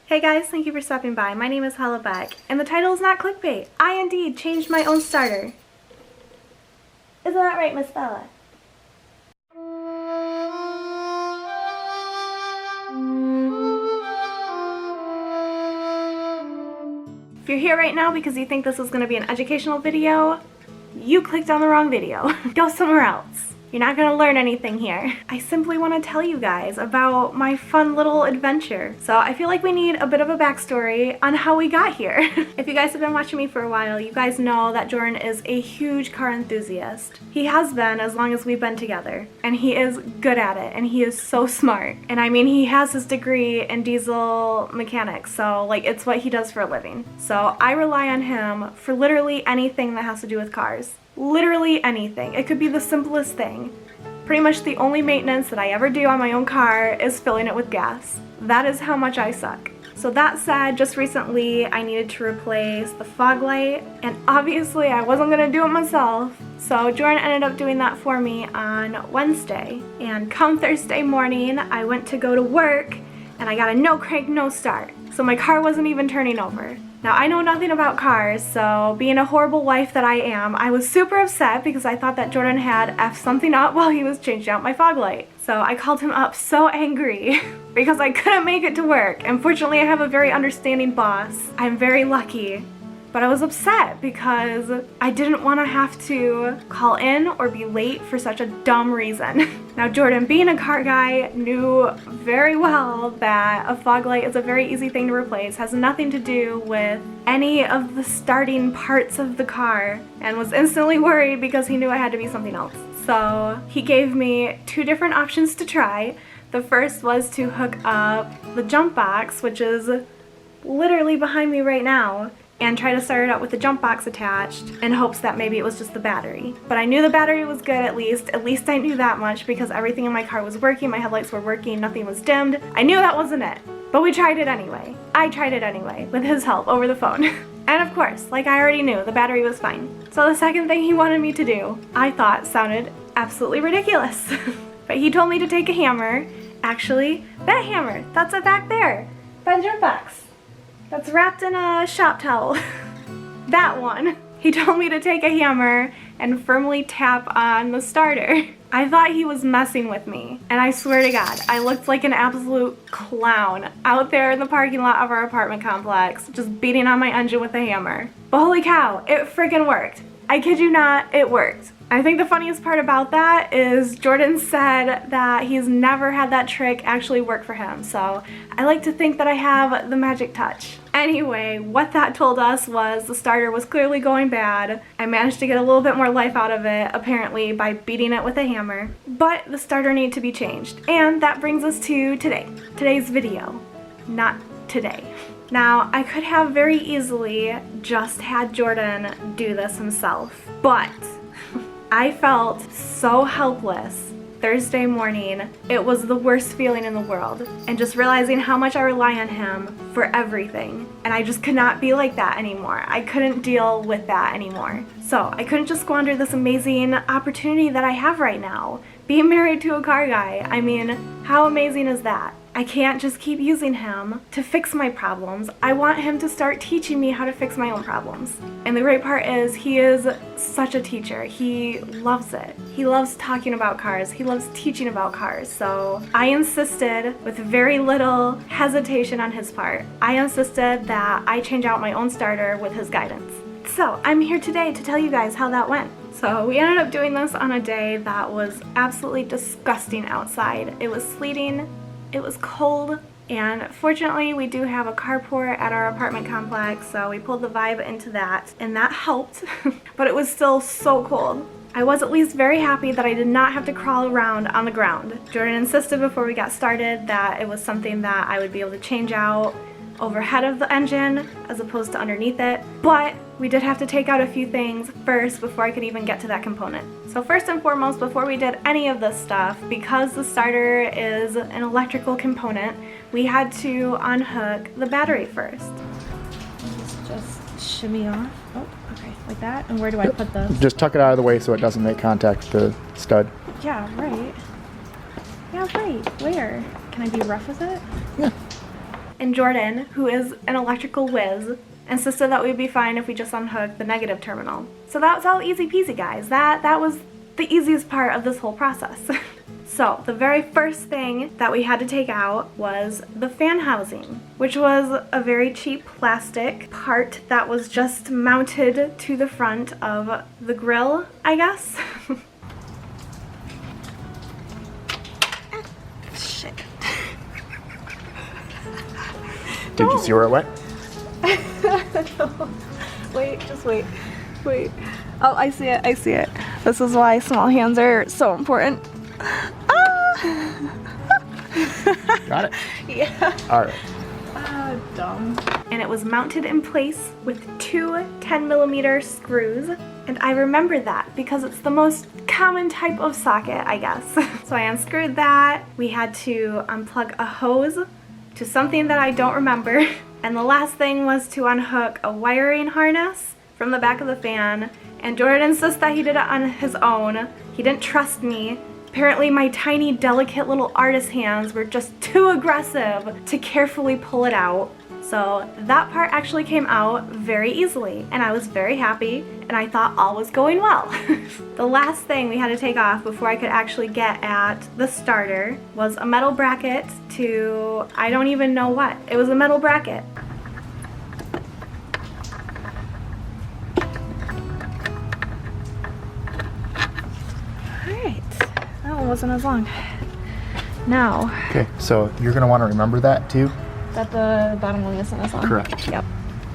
Hey guys, thank you for stopping by. My name is Hollabec, and the title is not clickbait. I indeed changed my own starter. Isn't that right, Miss Bella? If you're here right now because you think this is going to be an educational video, you clicked on the wrong video. Go somewhere else. You're not gonna learn anything here. I simply want to tell you guys about my fun little adventure. So I feel like we need a bit of a backstory on how we got here. If you guys have been watching me for a while, you guys know that Jordan is a huge car enthusiast. He has been as long as we've been together, and he is good at it, and he is so smart. And I mean, he has his degree in diesel mechanics, so like it's what he does for a living. So I rely on him for literally anything that has to do with cars. Literally anything. It could be the simplest thing. Pretty much the only maintenance that I ever do on my own car is filling it with gas. That is how much I suck. So that said, just recently I needed to replace the fog light, and obviously I wasn't gonna do it myself. So Jordan ended up doing that for me on Wednesday. And come Thursday morning, I went to go to work and I got a no crank, no start. So my car wasn't even turning over. Now, I know nothing about cars, so being a horrible wife that I am, I was super upset because I thought that Jordan had effed something up while he was changing out my fog light. So I called him up so angry because I couldn't make it to work. And fortunately, I have a very understanding boss. I'm very lucky. But I was upset because I didn't want to have to call in or be late for such a dumb reason. Now Jordan, being a car guy, knew very well that a fog light is a very easy thing to replace, has nothing to do with any of the starting parts of the car, and was instantly worried because he knew it had to be something else. So he gave me two different options to try. The first was to hook up the jump box, which is literally behind me right now, and try to start it up with the jump box attached in hopes that maybe it was just the battery. But I knew the battery was good at least I knew that much because everything in my car was working, my headlights were working, nothing was dimmed. I knew that wasn't it, but we tried it anyway. I tried it anyway, with his help over the phone. And of course, like I already knew, the battery was fine. So the second thing he wanted me to do, I thought sounded absolutely ridiculous. But he told me to take a hammer, actually, that hammer, that's it back there, by the jump box. That's wrapped in a shop towel. That one. He told me to take a hammer and firmly tap on the starter. I thought he was messing with me, and I swear to God, I looked like an absolute clown out there in the parking lot of our apartment complex, just beating on my engine with a hammer. But holy cow, it freaking worked. I kid you not, it worked. I think the funniest part about that is Jordan said that he's never had that trick actually work for him, so I like to think that I have the magic touch. Anyway, what that told us was the starter was clearly going bad. I managed to get a little bit more life out of it, apparently, by beating it with a hammer. But the starter needed to be changed, and that brings us to today. Today's video. Not today. Now, I could have very easily just had Jordan do this himself, but I felt so helpless Thursday morning. It was the worst feeling in the world. And just realizing how much I rely on him for everything. And I just could not be like that anymore. I couldn't deal with that anymore. So I couldn't just squander this amazing opportunity that I have right now. Being married to a car guy, I mean, how amazing is that? I can't just keep using him to fix my problems. I want him to start teaching me how to fix my own problems. And the great part is he is such a teacher. He loves it. He loves talking about cars. He loves teaching about cars. So I insisted, with very little hesitation on his part, I insisted that I change out my own starter with his guidance. So I'm here today to tell you guys how that went. So we ended up doing this on a day that was absolutely disgusting outside. It was sleeting. It was cold, and fortunately we do have a carport at our apartment complex, so we pulled the Vibe into that, and that helped, but it was still so cold. I was at least very happy that I did not have to crawl around on the ground. Jordan insisted before we got started that it was something that I would be able to change out overhead of the engine as opposed to underneath it, but we did have to take out a few things first before I could even get to that component. So first and foremost, before we did any of this stuff, because the starter is an electrical component, we had to unhook the battery first. Just shimmy off. Oh, okay, like that. And where do I put this? Just tuck it out of the way so it doesn't make contact with the stud. Yeah, right. Yeah, right. Where? Can I be rough with it? Yeah. and Jordan, who is an electrical whiz, insisted that we'd be fine if we just unhooked the negative terminal. So that was all easy peasy, guys. That was the easiest part of this whole process. So the very first thing that we had to take out was the fan housing, which was a very cheap plastic part that was just mounted to the front of the grill, I guess. Shit. Did you see where it went? No. Wait, just wait. Wait. Oh, I see it. I see it. This is why small hands are so important. Got it? Yeah. All right. Dumb. And it was mounted in place with two 10mm screws. And I remember that because it's the most common type of socket, I guess. So I unscrewed that. We had to unplug a hose to something that I don't remember. And the last thing was to unhook a wiring harness from the back of the fan. And Jordan insists that he did it on his own. He didn't trust me. Apparently my tiny, delicate little artist hands were just too aggressive to carefully pull it out. So that part actually came out very easily, and I was very happy, and I thought all was going well. The last thing we had to take off before I could actually get at the starter was a metal bracket to, I don't even know what. It was a metal bracket. Alright, that one wasn't as long. Now. Okay, so you're going to want to remember that too? That the bottom one isn't as long? Correct. Yep.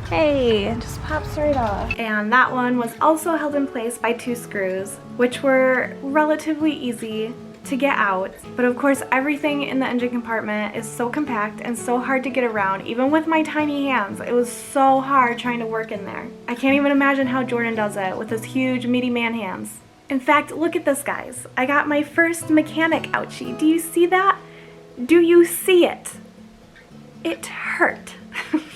Hey, it just pops right off. And that one was also held in place by two screws, which were relatively easy to get out. But of course, everything in the engine compartment is so compact and so hard to get around. Even with my tiny hands, it was so hard trying to work in there. I can't even imagine how Jordan does it with his huge, meaty man hands. In fact, look at this, guys. I got my first mechanic ouchie. Do you see that? Do you see it? It hurt.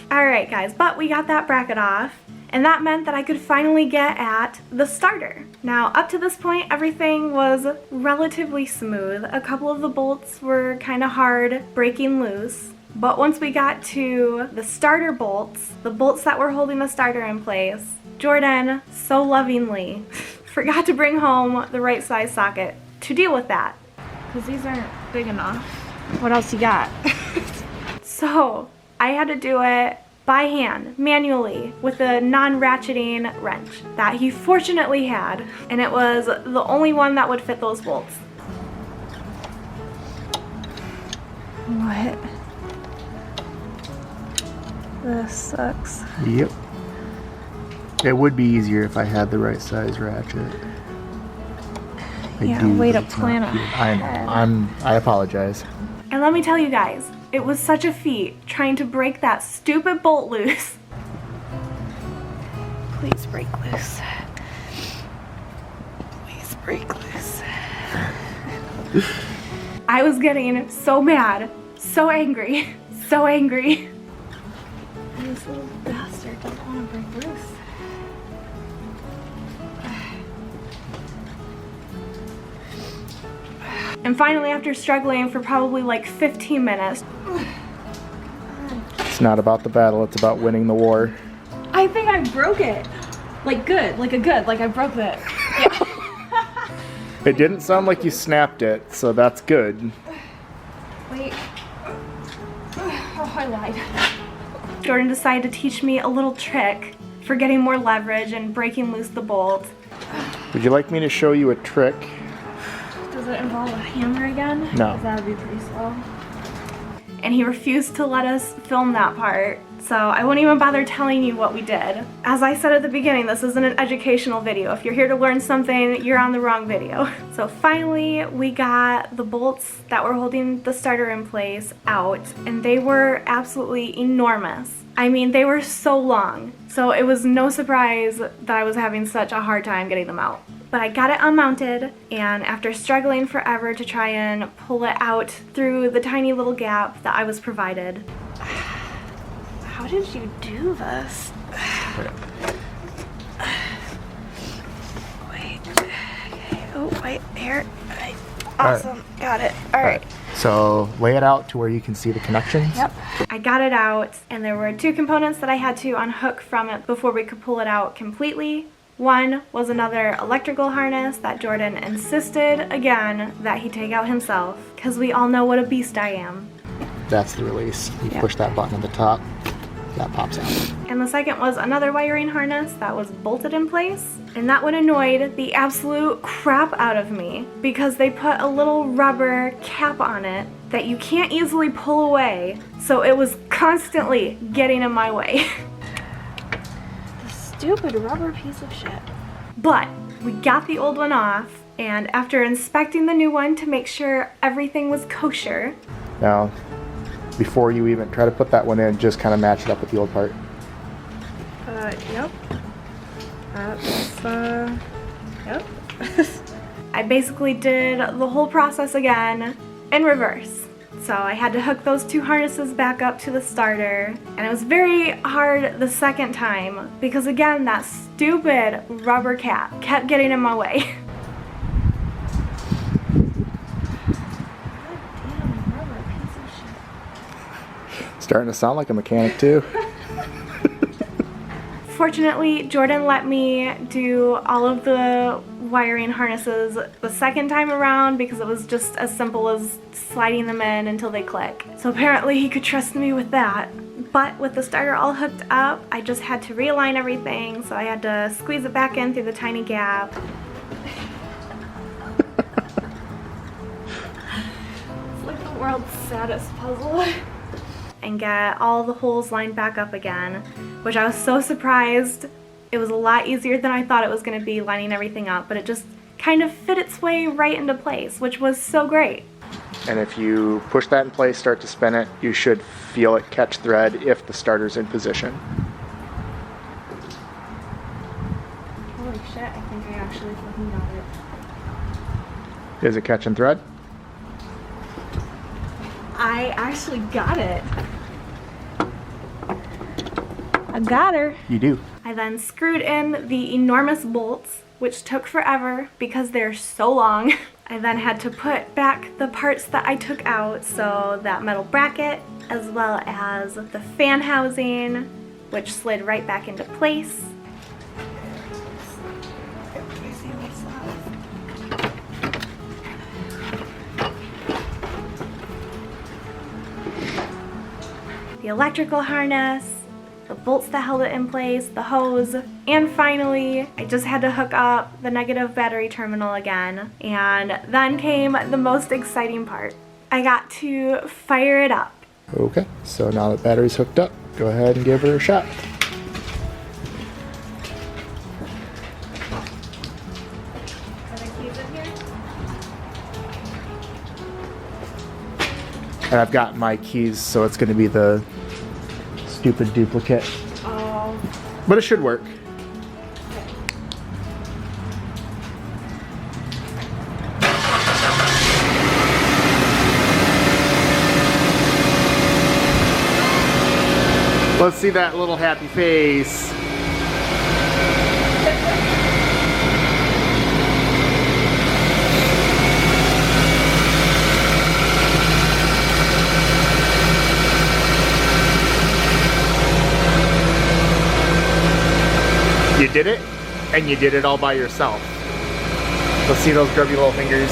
Alright guys, but we got that bracket off, and that meant that I could finally get at the starter. Now, up to this point, everything was relatively smooth. A couple of the bolts were kind of hard breaking loose, but once we got to the starter bolts, the bolts that were holding the starter in place, Jordan so lovingly forgot to bring home the right size socket to deal with that. Because these aren't big enough. What else you got? So I had to do it by hand, manually, with a non-ratcheting wrench that he fortunately had, and it was the only one that would fit those bolts. What? This sucks. Yep. It would be easier if I had the right size ratchet. Yeah, way to plan ahead. I apologize. And let me tell you guys, it was such a feat trying to break that stupid bolt loose. Please break loose. Please break loose. I was getting so mad, so angry, so angry. And this little bastard doesn't want to break loose. And finally, after struggling for probably like 15 minutes. It's not about the battle, it's about winning the war. I think I broke it. Like I broke it. Yeah. It didn't sound like you snapped it, so that's good. Wait. Oh, I lied. Jordan decided to teach me a little trick for getting more leverage and breaking loose the bolt. Would you like me to show you a trick? Does it involve a hammer again? No. Because that would be pretty slow. And he refused to let us film that part, so I won't even bother telling you what we did. As I said at the beginning, this isn't an educational video. If you're here to learn something, you're on the wrong video. So finally, we got the bolts that were holding the starter in place out, and they were absolutely enormous. I mean, they were so long, so it was no surprise that I was having such a hard time getting them out. But I got it unmounted, and after struggling forever to try and pull it out through the tiny little gap that I was provided. How did you do this? Wait. Okay. Oh, wait. Here. Awesome. Got it. All right. So lay it out to where you can see the connections. Yep. I got it out, and there were 2 components that I had to unhook from it before we could pull it out completely. One was another electrical harness that Jordan insisted again that he take out himself, because we all know what a beast I am. That's the release. You Yep. push that button at the top, that pops out. And the second was another wiring harness that was bolted in place, and that one annoyed the absolute crap out of me because they put a little rubber cap on it that you can't easily pull away, so it was constantly getting in my way. Stupid rubber piece of shit. But we got the old one off, and after inspecting the new one to make sure everything was kosher. Now, before you even try to put that one in, just kind of match it up with the old part. Yep. That's, yep. I basically did the whole process again in reverse. So I had to hook those 2 harnesses back up to the starter, and it was very hard the second time because again, that stupid rubber cap kept getting in my way. Goddamn rubber piece of shit. Starting to sound like a mechanic too. Fortunately, Jordan let me do all of the wiring harnesses the second time around because it was just as simple as sliding them in until they click. So apparently he could trust me with that. But with the starter all hooked up, I just had to realign everything, so I had to squeeze it back in through the tiny gap. It's like the world's saddest puzzle. And get all the holes lined back up again, which I was so surprised. It was a lot easier than I thought it was going to be lining everything up, but it just kind of fit its way right into place, which was so great. And if you push that in place, start to spin it, you should feel it catch thread if the starter's in position. Holy shit, I think I actually fucking got it. Is it catching thread? I actually got it. I got her. You do. I then screwed in the enormous bolts, which took forever because they're so long. I then had to put back the parts that I took out, so that metal bracket, as well as the fan housing, which slid right back into place. The electrical harness, the bolts that held it in place, the hose, and finally, I just had to hook up the negative battery terminal again. And then came the most exciting part. I got to fire it up. Okay, so now that battery's hooked up, go ahead and give her a shot. Are the keys in here? And I've got my keys, so it's going to be the stupid duplicate. Oh. But it should work. Let's see that little happy face. You did it, and you did it all by yourself. Let's see those grubby little fingers.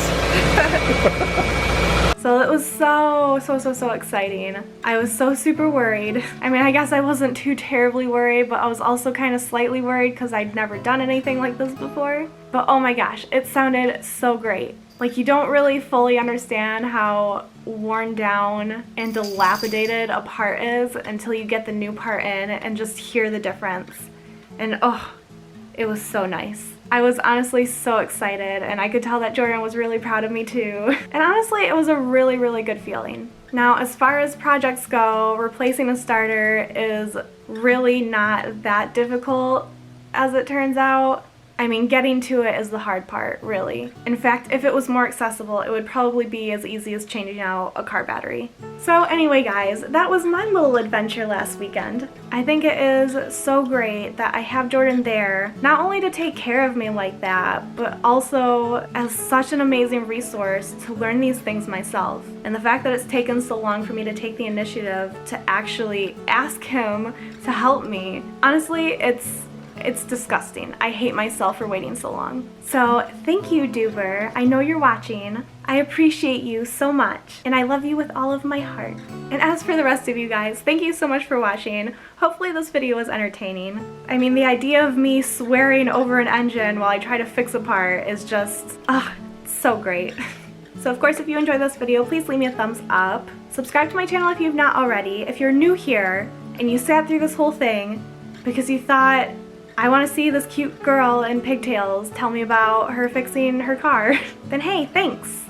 So it was so exciting. I was so super worried. I mean, I guess I wasn't too terribly worried, but I was also kind of slightly worried because I'd never done anything like this before. But oh my gosh, it sounded so great. Like, you don't really fully understand how worn down and dilapidated a part is until you get the new part in and just hear the difference. And oh, it was so nice. I was honestly so excited, and I could tell that Jordan was really proud of me too. And honestly, it was a really good feeling. Now, as far as projects go, replacing a starter is really not that difficult, as it turns out. I mean, getting to it is the hard part, really. In fact, if it was more accessible, it would probably be as easy as changing out a car battery. So anyway, guys, that was my little adventure last weekend. I think it is so great that I have Jordan there, not only to take care of me like that, but also as such an amazing resource to learn these things myself. And the fact that it's taken so long for me to take the initiative to actually ask him to help me, honestly, it's disgusting. I hate myself for waiting so long. So thank you, Duber. I know you're watching. I appreciate you so much, and I love you with all of my heart. And as for the rest of you guys, thank you so much for watching. Hopefully this video was entertaining. I mean, the idea of me swearing over an engine while I try to fix a part is just, so great. So of course, if you enjoyed this video, please leave me a thumbs up. Subscribe to my channel if you've not already. If you're new here and you sat through this whole thing because you thought, I want to see this cute girl in pigtails tell me about her fixing her car, then hey, thanks.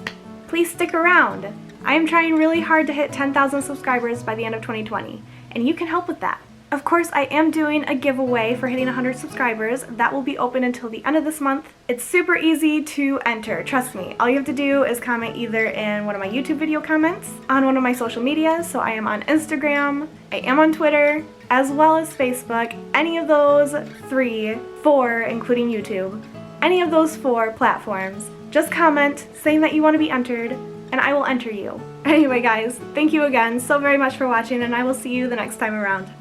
Please stick around. I am trying really hard to hit 10,000 subscribers by the end of 2020, and you can help with that. Of course, I am doing a giveaway for hitting 100 subscribers. That will be open until the end of this month. It's super easy to enter, trust me. All you have to do is comment either in one of my YouTube video comments, on one of my social medias, so I am on Instagram, I am on Twitter, as well as Facebook, any of those four, including YouTube, any of those 4 platforms. Just comment saying that you want to be entered, and I will enter you. Anyway guys, thank you again so very much for watching, and I will see you the next time around.